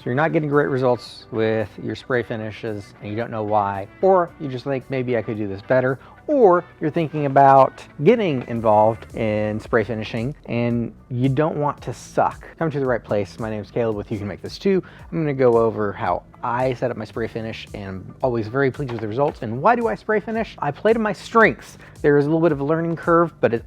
So you're not getting great results with your spray finishes and you don't know why, or you just think maybe I could do this better, or you're thinking about getting involved in spray finishing and you don't want to suck. Come to the right place. My name is Caleb with YouCanMakeThisToo. I'm gonna go over how I set up my spray finish and I'm always very pleased with the results. And why do I spray finish? I play to my strengths. There is a little bit of a learning curve, but it's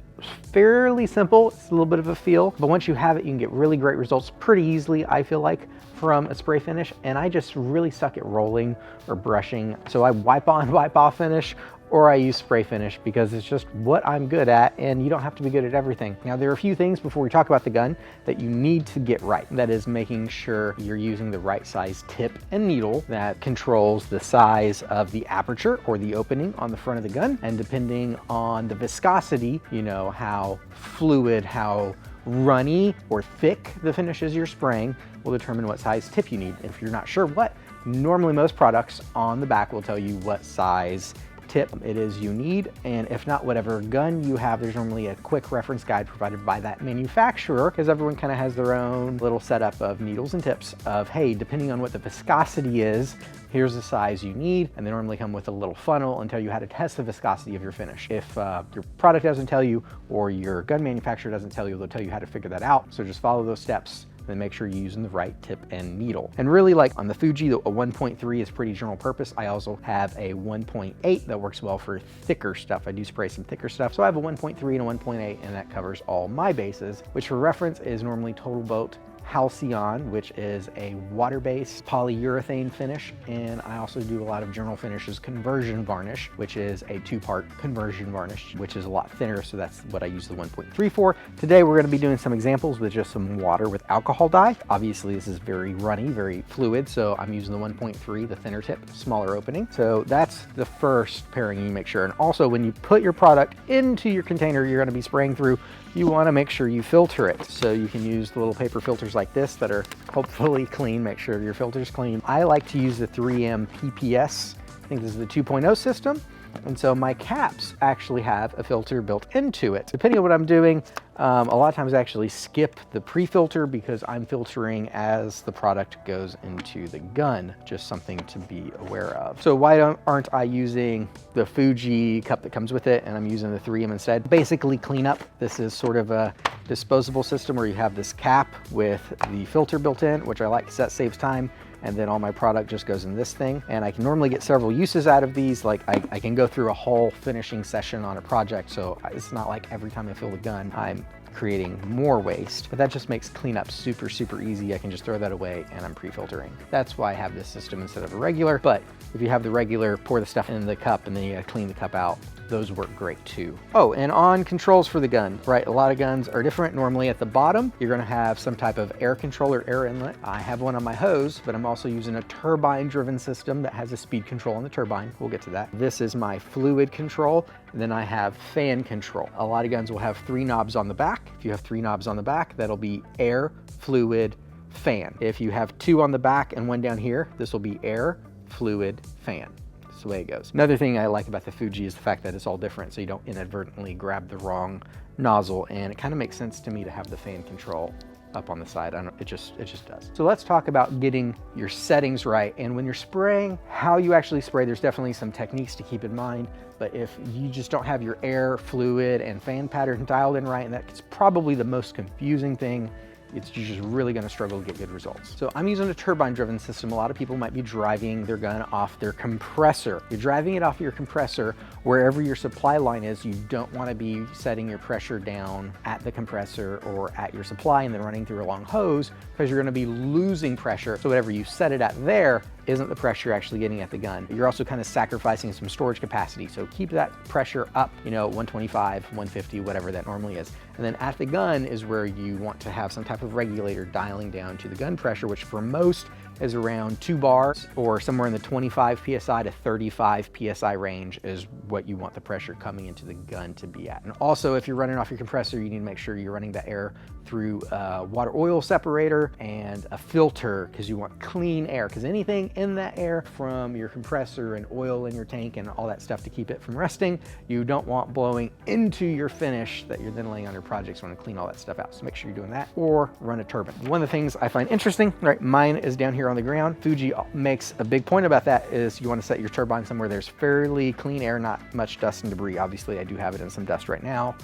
fairly simple. It's a little bit of a feel, but once you have it, you can get really great results pretty easily, I feel like, from a spray finish. And I just really suck at rolling or brushing. So I wipe on, wipe off finish, or I use spray finish because it's just what I'm good at, and you don't have to be good at everything. Now, there are a few things before we talk about the gun that you need to get right. That is making sure you're using the right size tip and needle that controls the size of the aperture or the opening on the front of the gun. And depending on the viscosity, you know, how fluid, how runny or thick the finishes you're spraying will determine what size tip you need. If you're not sure what, normally most products on the back will tell you what size tip it is you need, and if not, whatever gun you have, there's normally a quick reference guide provided by that manufacturer, because everyone kind of has their own little setup of needles and tips of, hey, depending on what the viscosity is, here's the size you need, and they normally come with a little funnel and tell you how to test the viscosity of your finish. If your product doesn't tell you, or your gun manufacturer doesn't tell you, they'll tell you how to figure that out. So just follow those steps, then make sure you're using the right tip and needle. And really, like on the Fuji, a 1.3 is pretty general purpose. I also have a 1.8 that works well for thicker stuff. I do spray some thicker stuff. So I have a 1.3 and a 1.8, and that covers all my bases, which for reference is normally Total Boat Halcyon, which is a water-based polyurethane finish. And I also do a lot of general finishes conversion varnish, which is a 2-part conversion varnish, which is a lot thinner. So that's what I use the 1.3 for. Today, we're going to be doing some examples with just some water with alcohol dye. Obviously, this is very runny, very fluid. So I'm using the 1.3, the thinner tip, smaller opening. So that's the first pairing you make sure. And also, when you put your product into your container you're going to be spraying through, you want to make sure you filter it. So you can use the little paper filters like this that are hopefully clean. Make sure your filter's clean. I like to use the 3M PPS. I think this is the 2.0 system. And so my caps actually have a filter built into it. Depending on what I'm doing, a lot of times I actually skip the pre-filter because I'm filtering as the product goes into the gun. Just something to be aware of. So why aren't I using the Fuji cup that comes with it, and I'm using the 3M instead? Basically cleanup. This is sort of a disposable system where you have this cap with the filter built in, which I like because that saves time. And then all my product just goes in this thing. And I can normally get several uses out of these. Like I can go through a whole finishing session on a project. So it's not like every time I fill the gun, I'm creating more waste, but that just makes cleanup super, super easy. I can just throw that away and I'm pre-filtering. That's why I have this system instead of a regular. But if you have the regular, pour the stuff in the cup and then you gotta clean the cup out, those work great too. Oh, and on controls for the gun, right? A lot of guns are different. Normally at the bottom, you're gonna have some type of air controller, air inlet. I have one on my hose, but I'm also using a turbine driven system that has a speed control on the turbine. We'll get to that. This is my fluid control. And then I have fan control. A lot of guns will have 3 knobs on the back. If you have 3 knobs on the back, that'll be air, fluid, fan. If you have 2 on the back and 1 down here, this will be air, fluid, fan. That's the way it goes. Another thing I like about the Fuji is the fact that it's all different, so you don't inadvertently grab the wrong nozzle, and it kind of makes sense to me to have the fan control up on the side. It just does. So let's talk about getting your settings right. And when you're spraying, how you actually spray, there's definitely some techniques to keep in mind. But if you just don't have your air, fluid, and fan pattern dialed in right, and that's probably the most confusing thing, you're just really gonna struggle to get good results. So I'm using a turbine-driven system. A lot of people might be driving their gun off their compressor. You're driving it off your compressor wherever your supply line is. You don't wanna be setting your pressure down at the compressor or at your supply and then running through a long hose, because you're gonna be losing pressure. So whatever you set it at there isn't the pressure you're actually getting at the gun. You're also kind of sacrificing some storage capacity. So keep that pressure up, 125, 150, whatever that normally is. And then at the gun is where you want to have some type of regulator dialing down to the gun pressure, which for most is around 2 bars or somewhere in the 25 PSI to 35 PSI range is what you want the pressure coming into the gun to be at. And also, if you're running off your compressor, you need to make sure you're running the air through a water oil separator and a filter, because you want clean air, because anything in that air from your compressor and oil in your tank and all that stuff to keep it from rusting, you don't want blowing into your finish that you're then laying on your projects. You want to clean all that stuff out. So make sure you're doing that, or run a turbine. One of the things I find interesting, right, mine is down here here on the ground. Fuji makes a big point about that is you want to set your turbine somewhere there's fairly clean air, not much dust and debris. Obviously, I do have it in some dust right now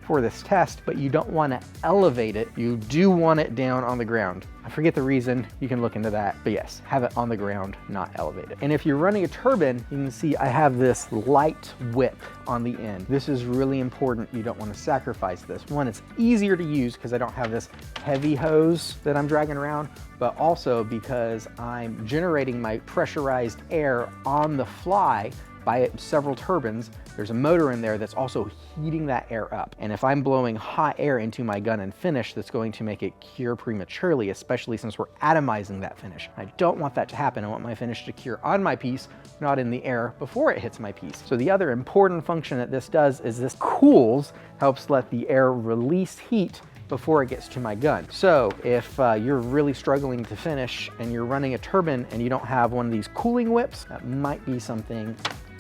for this test, but you don't want to elevate it. You do want it down on the ground. I forget the reason, you can look into that, but yes, have it on the ground, not elevated. And if you're running a turbine, you can see I have this light whip on the end. This is really important. You don't want to sacrifice this. One, it's easier to use because I don't have this heavy hose that I'm dragging around, but also because I'm generating my pressurized air on the fly by several turbines. There's a motor in there that's also heating that air up. And if I'm blowing hot air into my gun and finish, that's going to make it cure prematurely, especially since we're atomizing that finish. I don't want that to happen. I want my finish to cure on my piece, not in the air before it hits my piece. So the other important function that this does is this cools, helps let the air release heat before it gets to my gun. So if you're really struggling to finish and you're running a turbine and you don't have one of these cooling whips, that might be something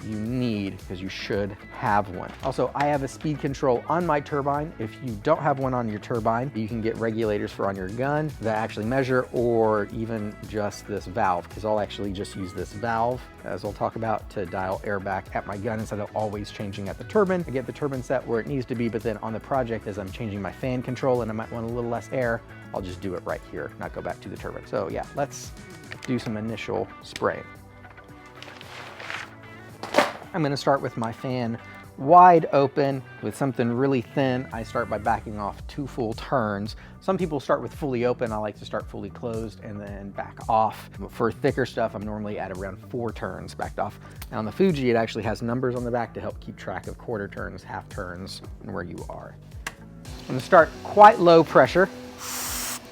you need, because you should have one. Also, I have a speed control on my turbine. If you don't have one on your turbine, you can get regulators for on your gun that actually measure, or even just this valve, because I'll actually just use this valve, as I'll talk about, to dial air back at my gun instead of always changing at the turbine. I get the turbine set where it needs to be, but then on the project, as I'm changing my fan control and I might want a little less air, I'll just do it right here, not go back to the turbine. So yeah, let's do some initial spraying. I'm going to start with my fan wide open with something really thin. I start by backing off 2 full turns. Some people start with fully open. I like to start fully closed and then back off. For thicker stuff, I'm normally at around 4 turns backed off. Now on the Fuji, it actually has numbers on the back to help keep track of quarter turns, half turns, and where you are. I'm going to start quite low pressure.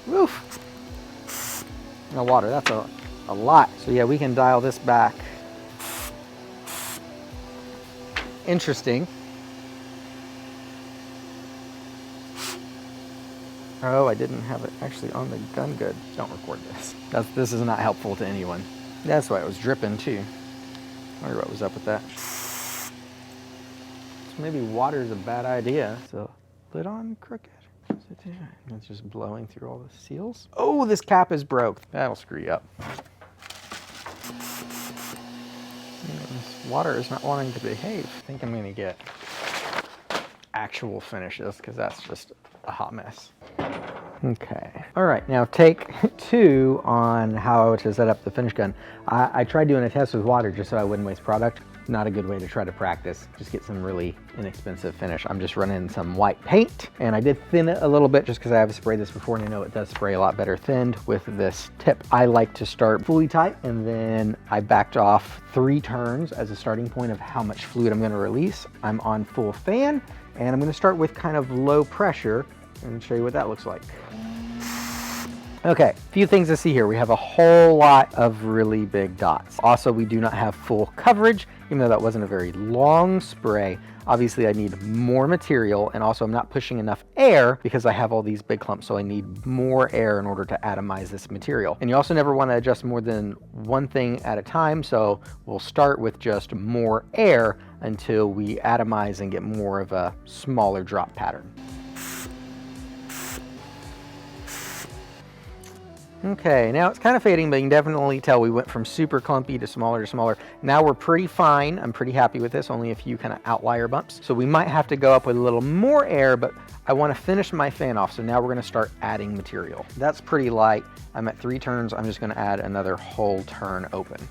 Woof. No water, that's a lot. So yeah, we can dial this back. Interesting. Oh, I didn't have it actually on the gun good. Don't record this. This is not helpful to anyone. That's why it was dripping too. I wonder what was up with that. So maybe water is a bad idea. So lid on crooked. It's just blowing through all the seals. Oh, this cap is broke. That'll screw you up. This water is not wanting to behave. I think I'm going to get actual finishes because that's just a hot mess. Okay. All right, now take 2 on how to set up the finish gun. I tried doing a test with water just so I wouldn't waste product. Not a good way to try to practice. Just get some really inexpensive finish. I'm just running some white paint, and I did thin it a little bit just because I have sprayed this before and I know it does spray a lot better thinned with this tip. I like to start fully tight, and then I backed off 3 turns as a starting point of how much fluid I'm going to release. I'm on full fan, and I'm going to start with kind of low pressure and show you what that looks like. Okay, a few things to see here. We have a whole lot of really big dots. Also, we do not have full coverage, even though that wasn't a very long spray. Obviously, I need more material, and also I'm not pushing enough air because I have all these big clumps, so I need more air in order to atomize this material. And you also never want to adjust more than one thing at a time, so we'll start with just more air until we atomize and get more of a smaller drop pattern. Okay, now it's kind of fading, but you can definitely tell we went from super clumpy to smaller. Now we're pretty fine. I'm pretty happy with this, only a few kind of outlier bumps. So we might have to go up with a little more air, but I want to finish my fan off. So now we're going to start adding material. That's pretty light. I'm at 3 turns. I'm just going to add another whole turn open.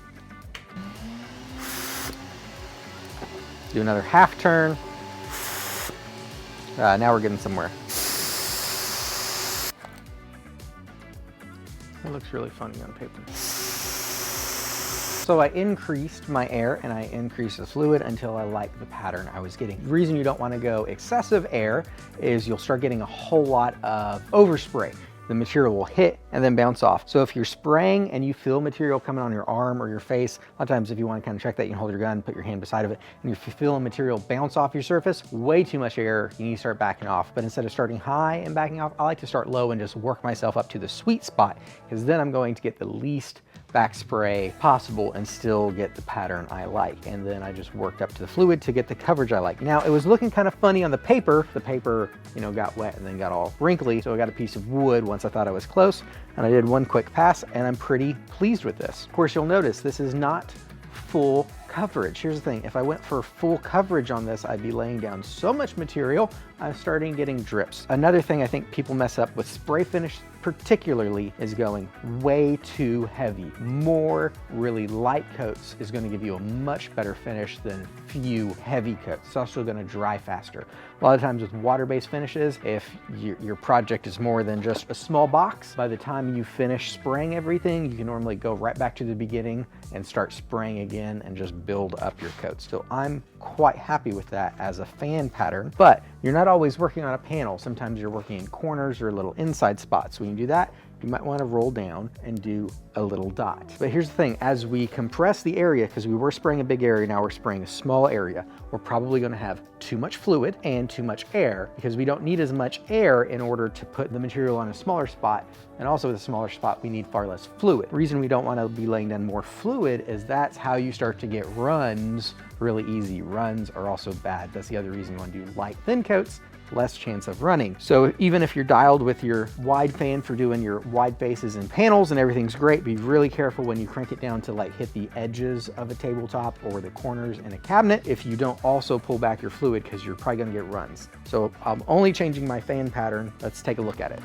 Do another half turn. Now we're getting somewhere. It looks really funny on paper. So I increased my air and I increased the fluid until I liked the pattern I was getting. The reason you don't want to go excessive air is you'll start getting a whole lot of overspray. The material will hit and then bounce off. So if you're spraying and you feel material coming on your arm or your face, a lot of times if you want to kind of check that, you can hold your gun, put your hand beside of it, and if you feel material bounce off your surface, way too much air, you need to start backing off. But instead of starting high and backing off, I like to start low and just work myself up to the sweet spot, because then I'm going to get the least back spray possible and still get the pattern I like. And then I just worked up to the fluid to get the coverage I like. Now it was looking kind of funny on the paper. The paper, got wet and then got all wrinkly. So I got a piece of wood once I thought I was close. and I did one quick pass, and I'm pretty pleased with this. Of course, you'll notice this is not full coverage. Here's the thing, if I went for full coverage on this, I'd be laying down so much material, I'm starting getting drips. Another thing I think people mess up with spray finish particularly is going way too heavy. More really light coats is going to give you a much better finish than few heavy coats. It's also going to dry faster. A lot of times with water-based finishes, if your project is more than just a small box, by the time you finish spraying everything, you can normally go right back to the beginning and start spraying again and just build up your coat. So I'm quite happy with that as a fan pattern, but you're not always working on a panel. Sometimes you're working in corners or little inside spots. When you do that, you might want to roll down and do a little dot. But here's the thing, as we compress the area, because we were spraying a big area, now we're spraying a small area, we're probably going to have too much fluid and too much air, because we don't need as much air in order to put the material on a smaller spot. And also with a smaller spot, we need far less fluid. The reason we don't want to be laying down more fluid is that's how you start to get runs really easy. Runs are also bad. That's the other reason you want to do light, thin coats, less chance of running. So even if you're dialed with your wide fan for doing your wide faces and panels and everything's great, be really careful when you crank it down to like hit the edges of a tabletop or the corners in a cabinet if you don't also pull back your fluid, because you're probably gonna get runs. So I'm only changing my fan pattern. Let's take a look at it.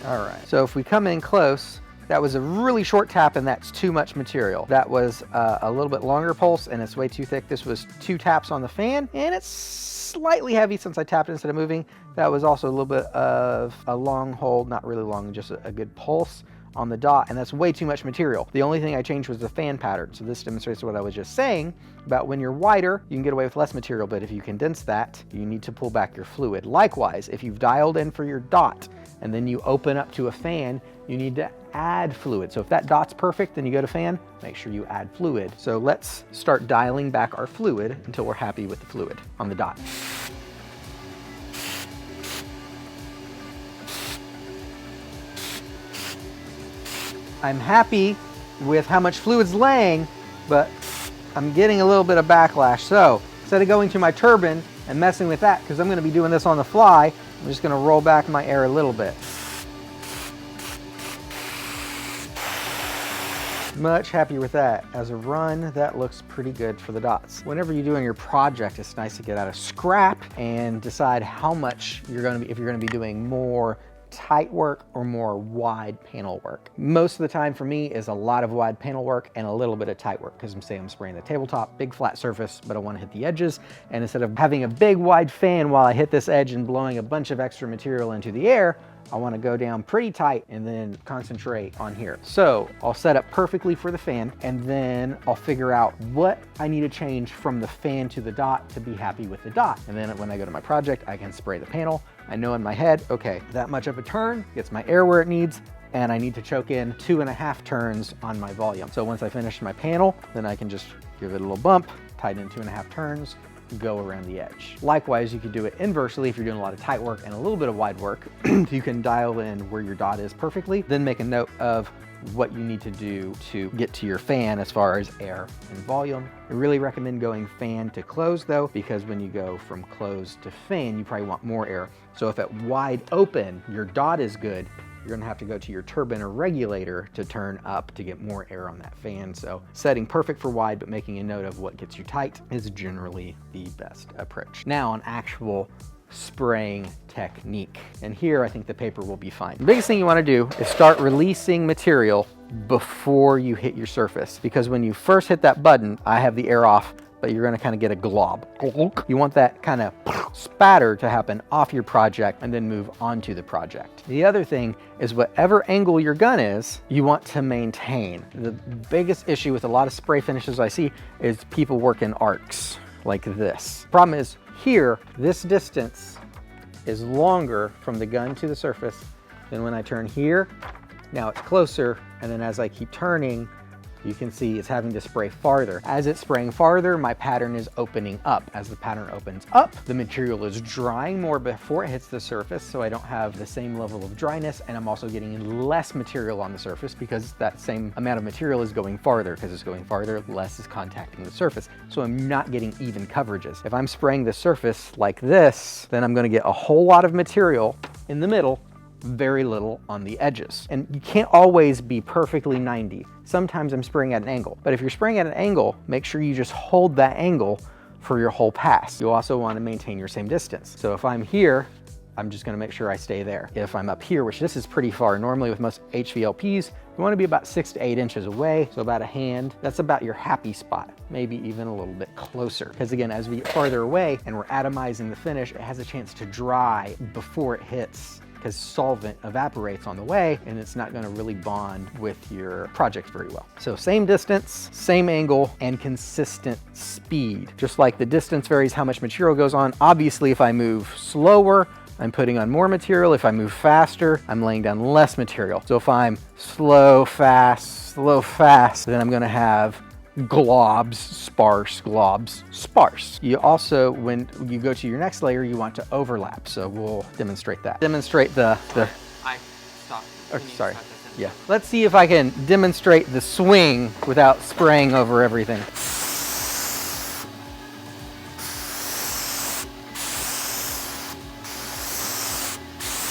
All right, so if we come in close, that was a really short tap, and that's too much material. That was a little bit longer pulse, and it's way too thick. This was 2 taps on the fan, and it's slightly heavy since I tapped instead of moving. That was also a little bit of a long hold, not really long, just a good pulse on the dot, and that's way too much material. The only thing I changed was the fan pattern. So this demonstrates what I was just saying about when you're wider, you can get away with less material, but if you condense that, you need to pull back your fluid. Likewise, if you've dialed in for your dot, and then you open up to a fan, you need to add fluid. So if that dot's perfect, then you go to fan, make sure you add fluid. So let's start dialing back our fluid until we're happy with the fluid on the dot. I'm happy with how much fluid's laying, but I'm getting a little bit of backlash. So instead of going to my turbine and messing with that, because I'm going to be doing this on the fly, I'm just going to roll back my air a little bit. Much happier with that. As a run, that looks pretty good for the dots. Whenever you're doing your project, it's nice to get out a scrap and decide how much you're going to be, if you're going to be doing more tight work or more wide panel work. Most of the time for me is a lot of wide panel work and a little bit of tight work, because I'm spraying the tabletop, big flat surface, but I want to hit the edges. And instead of having a big wide fan while I hit this edge and blowing a bunch of extra material into the air, I want to go down pretty tight and then concentrate on here. So I'll set up perfectly for the fan, and then I'll figure out what I need to change from the fan to the dot to be happy with the dot. And then when I go to my project, I can spray the panel. I know in my head, okay, that much of a turn gets my air where it needs, and I need to choke in 2.5 turns on my volume. So once I finish my panel, then I can just give it a little bump, tighten in 2.5 turns, go around the edge. Likewise, you could do it inversely if you're doing a lot of tight work and a little bit of wide work. You can dial in where your dot is perfectly, then make a note of what you need to do to get to your fan as far as air and volume. I really recommend going fan to close though, because when you go from close to fan, you probably want more air. So if at wide open, your dot is good, you're gonna have to go to your turbine or regulator to turn up to get more air on that fan. So setting perfect for wide, but making a note of what gets you tight is generally the best approach. Now on actual spraying technique. And here I think the paper will be fine. The biggest thing you want to do is start releasing material before you hit your surface, because when you first hit that button, I have the air off, but you're going to kind of get a glob. You want that kind of spatter to happen off your project and then move on to the project. The other thing is whatever angle your gun is, you want to maintain. The biggest issue with a lot of spray finishes I see is people work in arcs like this. Problem is here, this distance is longer from the gun to the surface than when I turn here. Now it's closer, and then as I keep turning, you can see it's having to spray farther. As it's spraying farther, my pattern is opening up. As the pattern opens up, the material is drying more before it hits the surface, so I don't have the same level of dryness, and I'm also getting less material on the surface because that same amount of material is going farther. Because it's going farther, less is contacting the surface. So I'm not getting even coverages. If I'm spraying the surface like this, then I'm going to get a whole lot of material in the middle, very little on the edges. And you can't always be perfectly 90. Sometimes I'm spraying at an angle, but if you're spraying at an angle, make sure you just hold that angle for your whole pass. You also want to maintain your same distance. So if I'm here, I'm just going to make sure I stay there. If I'm up here, which this is pretty far, normally with most HVLPs, you want to be about 6 to 8 inches away, so about a hand. That's about your happy spot, maybe even a little bit closer. Because again, as we get farther away and we're atomizing the finish, it has a chance to dry before it hits, because solvent evaporates on the way and it's not going to really bond with your project very well. So same distance, same angle, and consistent speed. Just like the distance varies how much material goes on, obviously if I move slower, I'm putting on more material. If I move faster, I'm laying down less material. So if I'm slow, fast, then I'm gonna have globs, sparse, globs, sparse. You also, when you go to your next layer, you want to overlap. So we'll demonstrate that. Demonstrate the I stopped. oh, sorry. Yeah. Let's see if I can demonstrate the swing without spraying over everything.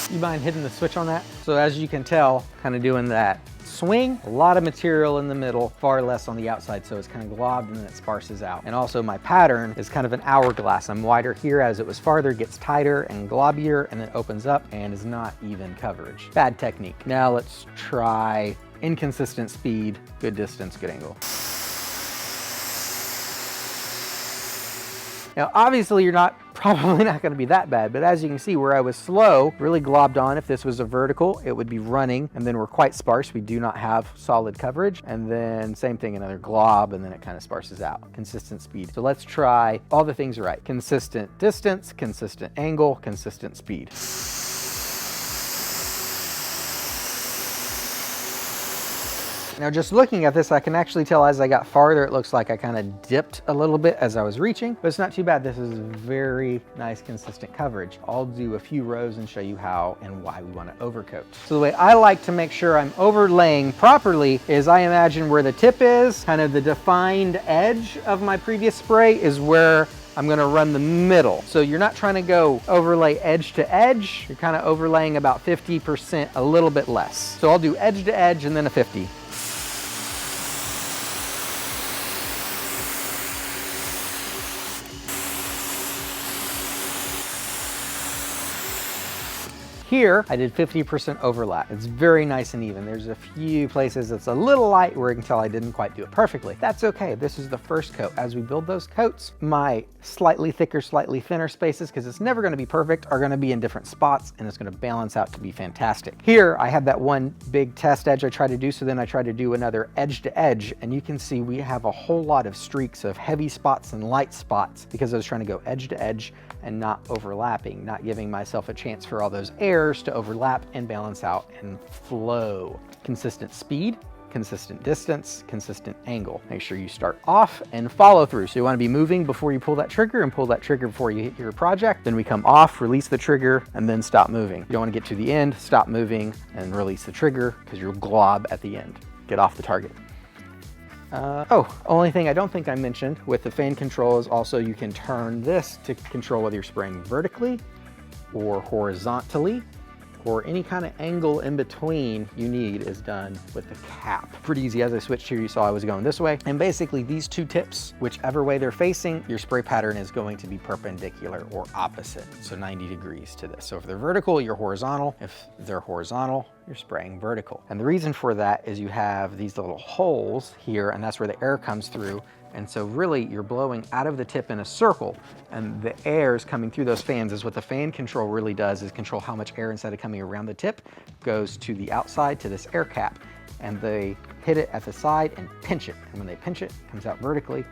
You mind hitting the switch on that? So as you can tell, kind of doing that swing, a lot of material in the middle, far less on the outside, so it's kind of globbed and then it sparses out. And also my pattern is kind of an hourglass. I'm wider here as it was farther, gets tighter and globbier, and then opens up and is not even coverage. Bad technique. Now let's try inconsistent speed, good distance, good angle. Now, obviously you're probably not gonna be that bad, but as you can see where I was slow, really globbed on, if this was a vertical, it would be running, and then we're quite sparse. We do not have solid coverage. And then same thing, another glob, and then it kind of sparses out. Consistent speed. So let's try all the things right. Consistent distance, consistent angle, consistent speed. Now just looking at this, I can actually tell as I got farther, it looks like I kind of dipped a little bit as I was reaching, but it's not too bad. This is very nice, consistent coverage. I'll do a few rows and show you how and why we want to overcoat. So the way I like to make sure I'm overlaying properly is I imagine where the tip is, kind of the defined edge of my previous spray is where I'm gonna run the middle. So you're not trying to go overlay edge to edge, you're kind of overlaying about 50%, a little bit less. So I'll do edge to edge and then a 50. Here, I did 50% overlap. It's very nice and even. There's a few places it's a little light where you can tell I didn't quite do it perfectly. That's okay, this is the first coat. As we build those coats, my slightly thicker, slightly thinner spaces, because it's never gonna be perfect, are gonna be in different spots and it's gonna balance out to be fantastic. Here, I had that one big test edge I tried to do, so then I tried to do another edge to edge, and you can see we have a whole lot of streaks of heavy spots and light spots because I was trying to go edge to edge and not overlapping, not giving myself a chance for all those airs to overlap and balance out and flow. Consistent speed, consistent distance, consistent angle. Make sure you start off and follow through. So you want to be moving before you pull that trigger and pull that trigger before you hit your project. Then we come off, release the trigger, and then stop moving. You don't want to get to the end, stop moving, and release the trigger because you'll glob at the end. Get off the target. Only thing I don't think I mentioned with the fan control is also you can turn this to control whether you're spraying vertically or horizontally, or any kind of angle in between you need is done with the cap. Pretty easy. As I switched here, you saw I was going this way. And basically these two tips, whichever way they're facing, your spray pattern is going to be perpendicular or opposite. So 90 degrees to this. So if they're vertical, you're horizontal. If they're horizontal, you're spraying vertical. And the reason for that is you have these little holes here, and that's where the air comes through. And so really you're blowing out of the tip in a circle, and the air is coming through those fans. Is what the fan control really does, is control how much air, instead of coming around the tip, goes to the outside to this air cap. And they hit it at the side and pinch it. And when they pinch it, it comes out vertically.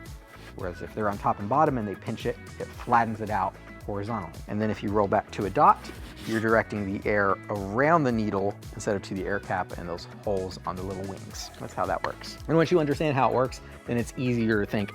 Whereas if they're on top and bottom and they pinch it, it flattens it out horizontally. And then if you roll back to a dot, you're directing the air around the needle instead of to the air cap and those holes on the little wings. That's how that works. And once you understand how it works, then it's easier to think,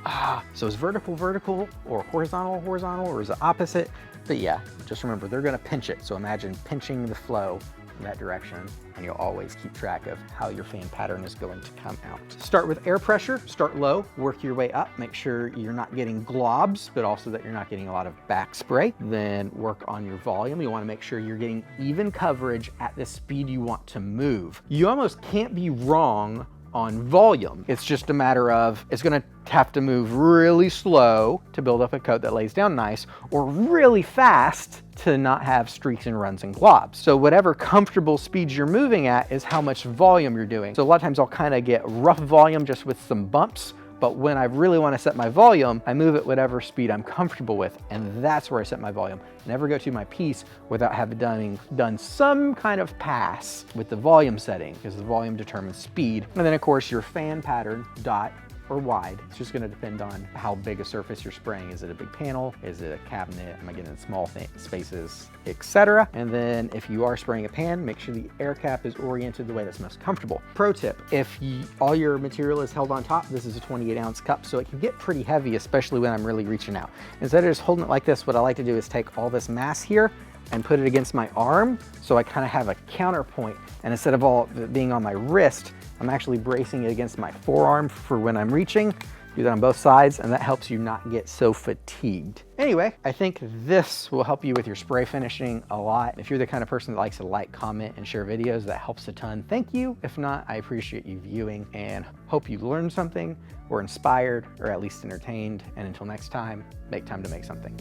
so is vertical vertical or horizontal horizontal, or is it opposite? But yeah, just remember, they're gonna pinch it. So imagine pinching the flow in that direction, and you'll always keep track of how your fan pattern is going to come out. Start with air pressure, start low, work your way up, make sure you're not getting globs, but also that you're not getting a lot of back spray. Then work on your volume. You wanna make sure you're getting even coverage at the speed you want to move. You almost can't be wrong on volume. It's just a matter of, it's gonna have to move really slow to build up a coat that lays down nice, or really fast to not have streaks and runs and globs. So whatever comfortable speeds you're moving at is how much volume you're doing. So a lot of times I'll kind of get rough volume just with some bumps, but when I really want to set my volume, I move at whatever speed I'm comfortable with, and that's where I set my volume. Never go to my piece without having done some kind of pass with the volume setting, because the volume determines speed. And then of course your fan pattern, dot or wide. It's just gonna depend on how big a surface you're spraying. Is it a big panel? Is it a cabinet? Am I getting in small spaces, etc.? And then if you are spraying a pan, make sure the air cap is oriented the way that's most comfortable. Pro tip, if all your material is held on top, this is a 28-ounce cup, so it can get pretty heavy, especially when I'm really reaching out. Instead of just holding it like this, what I like to do is take all this mass here and put it against my arm, so I kind of have a counterpoint. And instead of all being on my wrist, I'm actually bracing it against my forearm for when I'm reaching. Do that on both sides, and that helps you not get so fatigued. Anyway, I think this will help you with your spray finishing a lot. If you're the kind of person that likes to like, comment, and share videos, that helps a ton. Thank you. If not, I appreciate you viewing and hope you learned something, or inspired, or at least entertained. And until next time, make time to make something.